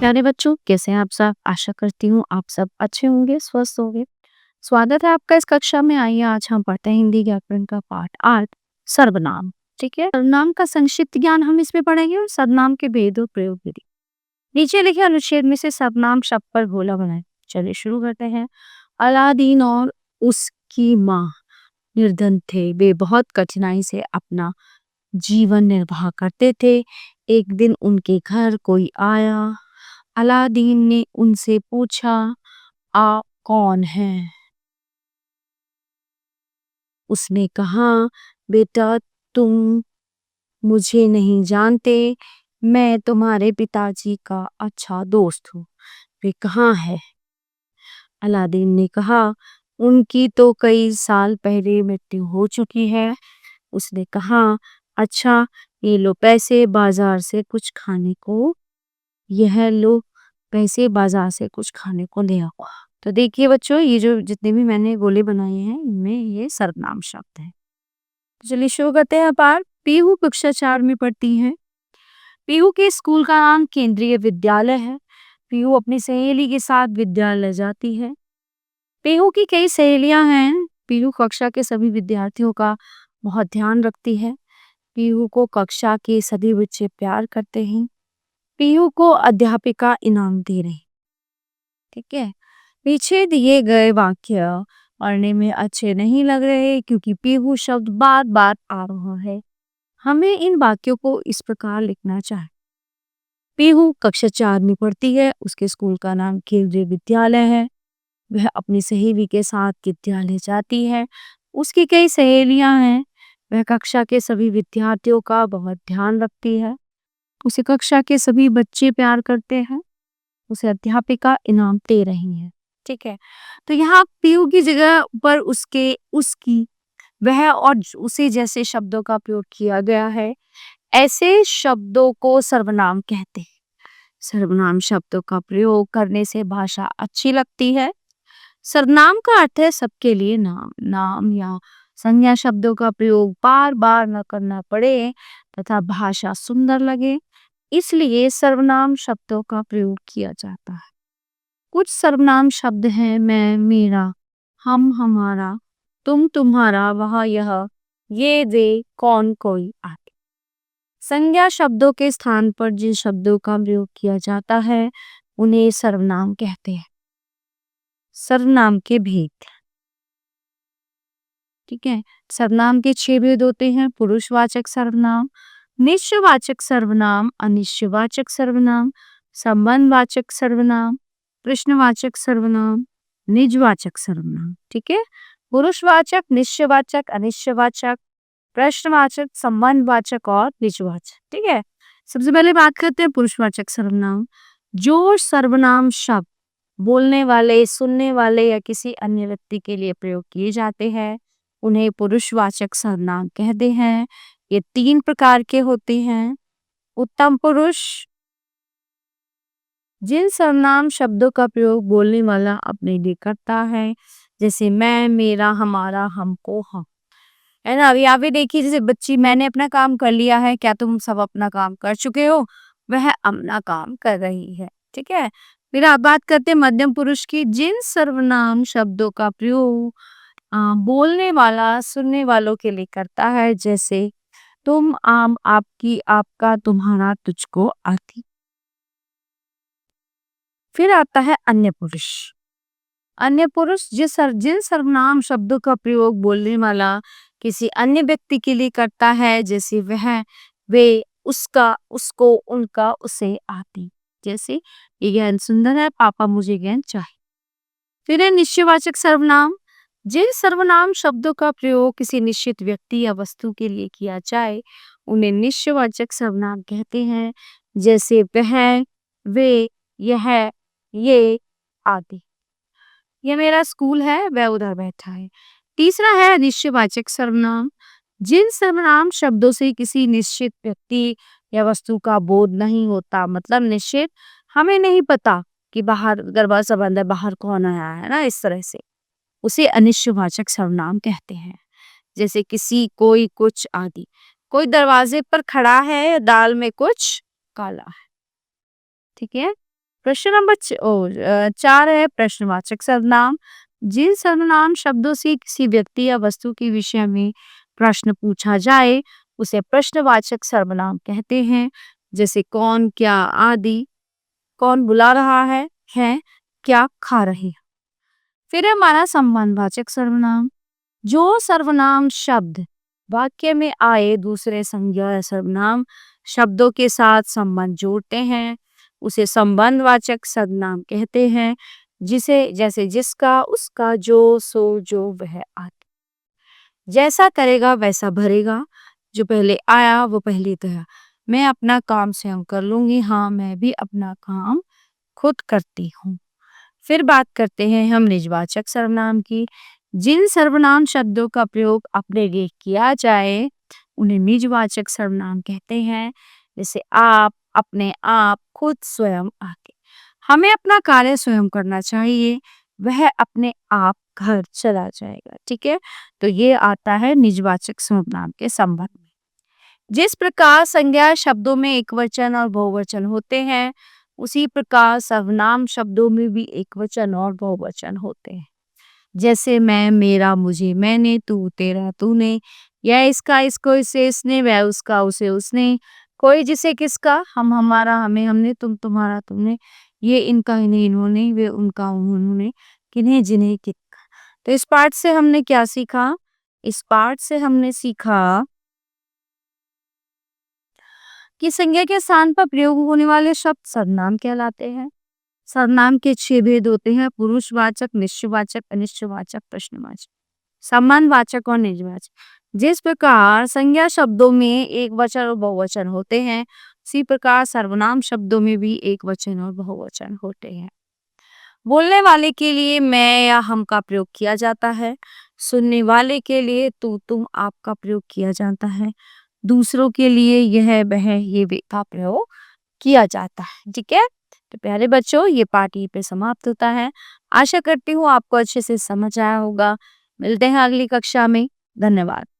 प्यारे बच्चों, कैसे हैं आप सब? आशा करती हूँ आप सब अच्छे होंगे, स्वस्थ होंगे। स्वागत है आपका इस कक्षा में। आइए आज हम पढ़ते हैं हिंदी व्याकरण का पाठ 8 सर्वनाम। ठीक है, सर्वनाम का संक्षिप्त ज्ञान हम इसमें पढ़ेंगे और सर्वनाम के भेद और प्रयोग विधि। नीचे लिखे अनुच्छेद में से सर्वनाम शब्द पर गोला बनाएं। चलिए शुरू करते हैं। अलादीन और उसकी माँ निर्धन थे। वे बहुत कठिनाई से अपना जीवन निर्वाह करते थे। एक दिन उनके घर कोई आया। अलादीन ने उनसे पूछा, आप कौन हैं? उसने कहा, बेटा तुम मुझे नहीं जानते, मैं तुम्हारे पिताजी का अच्छा दोस्त हूँ। वे कहाँ है? अलादीन ने कहा, उनकी तो कई साल पहले मृत्यु हो चुकी है। उसने कहा, अच्छा ये लो पैसे बाजार से कुछ खाने को, यह लो पैसे बाजार से कुछ खाने को ले आओ। तो देखिए बच्चों, ये जो जितने भी मैंने गोले बनाए हैं इनमें ये सर्वनाम शब्द है। तो चलिए शुरू करते हैं। पाठ पीहू कक्षा 4 में पढ़ती है। पीहू के स्कूल का नाम केंद्रीय विद्यालय है। पीहू अपनी सहेली के साथ विद्यालय जाती है। पीहू की कई सहेलियां हैं। पीहू कक्षा के सभी विद्यार्थियों का बहुत ध्यान रखती है। पीहू को कक्षा के सभी बच्चे प्यार करते हैं। पीहू को अध्यापिका इनाम दे रही। ठीक है, पीछे दिए गए वाक्य पढ़ने में अच्छे नहीं लग रहे क्योंकि पीहू शब्द बार बार आ रहा है। हमें इन वाक्यों को इस प्रकार लिखना चाहिए। पीहू कक्षा 4 में पढ़ती है। उसके स्कूल का नाम केंद्रीय विद्यालय है। वह अपनी सहेली के साथ विद्यालय जाती है। उसकी कई सहेलियां हैं। वह कक्षा के सभी विद्यार्थियों का बहुत ध्यान रखती है। उसे कक्षा के सभी बच्चे प्यार करते हैं। उसे अध्यापिका इनाम दे रही है। ठीक है, तो यहाँ पीयू की जगह पर उसके, उसकी, वह और उसे जैसे शब्दों का प्रयोग किया गया है। ऐसे शब्दों को सर्वनाम कहते हैं। सर्वनाम शब्दों का प्रयोग करने से भाषा अच्छी लगती है। सर्वनाम का अर्थ है सबके लिए नाम। नाम या संज्ञा शब्दों का प्रयोग बार बार न करना पड़े तथा भाषा सुंदर लगे, इसलिए सर्वनाम शब्दों का प्रयोग किया जाता है। कुछ सर्वनाम शब्द हैं मैं, मेरा, हम, हमारा, तुम, तुम्हारा, वह, यह, ये, वे, कौन, कोई आदि। संज्ञा शब्दों के स्थान पर जिन शब्दों का प्रयोग किया जाता है उन्हें सर्वनाम कहते हैं। सर्वनाम के भेद। ठीक है, सर्वनाम के 6 भेद होते हैं। पुरुषवाचक सर्वनाम, निश्चयवाचक सर्वनाम, अनिश्चयवाचक सर्वनाम, संबंधवाचक सर्वनाम, प्रश्नवाचक सर्वनाम, निजवाचक सर्वनाम। ठीक है, पुरुषवाचक, निश्चयवाचक, अनिश्चयवाचक, प्रश्नवाचक, संबंधवाचक और निजवाचक। ठीक है, सबसे पहले बात करते हैं पुरुषवाचक सर्वनाम। जो सर्वनाम शब्द बोलने वाले, सुनने वाले या किसी अन्य व्यक्ति के लिए प्रयोग किए जाते हैं उन्हें पुरुषवाचक सर्वनाम कहते हैं। ये 3 प्रकार के होते हैं। उत्तम पुरुष, जिन सर्वनाम शब्दों का प्रयोग बोलने वाला अपने लिए करता है, जैसे मैं, मेरा, हमारा, हमको, हम। है ना, अभी आप भी देखिए, जैसे बच्ची, मैंने अपना काम कर लिया है, क्या तुम सब अपना काम कर चुके हो? वह अपना काम कर रही है। ठीक है, फिर आप बात करते हैं मध्यम पुरुष की। जिन सर्वनाम शब्दों का प्रयोग बोलने वाला सुनने वालों के लिए करता है, जैसे तुम, आम, आपकी, आपका, तुम्हारा, तुझको आदि। फिर आता है अन्य पुरुष। अन्य पुरुष जिन सर्वनाम शब्दों का प्रयोग बोलने वाला किसी अन्य व्यक्ति के लिए करता है, जैसे वह, वे, उसका, उसको, उनका, उसे आदि। जैसे ये गेंद सुंदर है, पापा मुझे गेंद चाहिए। फिर है निश्चयवाचक सर्वनाम। जिन सर्वनाम शब्दों का प्रयोग किसी निश्चित व्यक्ति या वस्तु के लिए किया जाए उन्हें निश्चयवाचक सर्वनाम कहते हैं, जैसे वह, वे, यह, ये आदि। यह मेरा स्कूल है, वह उधर बैठा है। तीसरा है अनिश्चयवाचक सर्वनाम। जिन सर्वनाम शब्दों से किसी निश्चित व्यक्ति या वस्तु का बोध नहीं होता, मतलब निश्चित, हमें नहीं पता कि बाहर दरवाजा बंद है, बाहर कौन आया है ना, इस तरह से, उसे अनिश्चयवाचक सर्वनाम कहते हैं। जैसे किसी, कोई, कुछ आदि। कोई दरवाजे पर खड़ा है, दाल में कुछ काला है। ठीक है, प्रश्न नंबर 4 है प्रश्नवाचक सर्वनाम। जिन सर्वनाम शब्दों से किसी व्यक्ति या वस्तु के विषय में प्रश्न पूछा जाए उसे प्रश्नवाचक सर्वनाम कहते हैं। जैसे कौन, क्या आदि। कौन बुला रहा है, क्या खा रहे हैं। फिर हमारा संबंधवाचक सर्वनाम। जो सर्वनाम शब्द वाक्य में आए दूसरे संज्ञा या सर्वनाम शब्दों के साथ संबंध जोड़ते हैं उसे संबंधवाचक सर्वनाम कहते हैं। जिसे जैसे जिसका, उसका, जो, सो, जो, वह आदि। जैसा करेगा वैसा भरेगा। जो पहले आया वो पहले गया। मैं अपना काम स्वयं कर लूंगी। हाँ, मैं भी अपना काम खुद करती हूँ। फिर बात करते हैं हम निजवाचक सर्वनाम की। जिन सर्वनाम शब्दों का प्रयोग अपने लिए किया जाए उन्हें निजवाचक सर्वनाम कहते हैं। जैसे आप, अपने आप, खुद, स्वयं आदि। हमें अपना कार्य स्वयं करना चाहिए, वह अपने आप घर चला जाएगा। ठीक है, तो ये आता है निजवाचक सर्वनाम के संबंध में। जिस प्रकार संज्ञा शब्दों में एकवचन और बहुवचन होते हैं उसी प्रकार सर्वनाम शब्दों में भी एकवचन और बहुवचन होते हैं। जैसे मैं, मेरा, मुझे, मैंने, तू, तेरा, तूने, यह इसका, इसको, इसे, इसने, वह उसका, उसे, उसने, कोई जिसे, किसका, हम, हमारा, हमें, हमने, तुम, तुम्हारा, तुमने, ये इनका, इन्हें, इन्होंने, वे उनका, उन्होंने, किन्हें, जिन्हें, किसका। तो इस पाठ से हमने क्या सीखा? इस पाठ से हमने सीखा कि संज्ञा के स्थान पर प्रयोग होने वाले शब्द सर्वनाम कहलाते हैं। सर्वनाम के 6 भेद होते हैं: पुरुषवाचक, निश्चयवाचक, अनिश्चयवाचक, प्रश्नवाचक, संबंधवाचक और निजवाचक। जिस प्रकार संज्ञा शब्दों में एक वचन और बहुवचन होते हैं उसी प्रकार सर्वनाम शब्दों में भी एक वचन और बहुवचन होते हैं। बोलने वाले के लिए मैं या हम का प्रयोग किया जाता है। सुनने वाले के लिए तू, तुम, आप का प्रयोग किया जाता है। दूसरों के लिए यह, वह, ये, वे का प्रयोग किया जाता है। ठीक है, तो प्यारे बच्चों ये पाठ यहीं पे समाप्त होता है। आशा करती हूँ आपको अच्छे से समझ आया होगा। मिलते हैं अगली कक्षा में। धन्यवाद।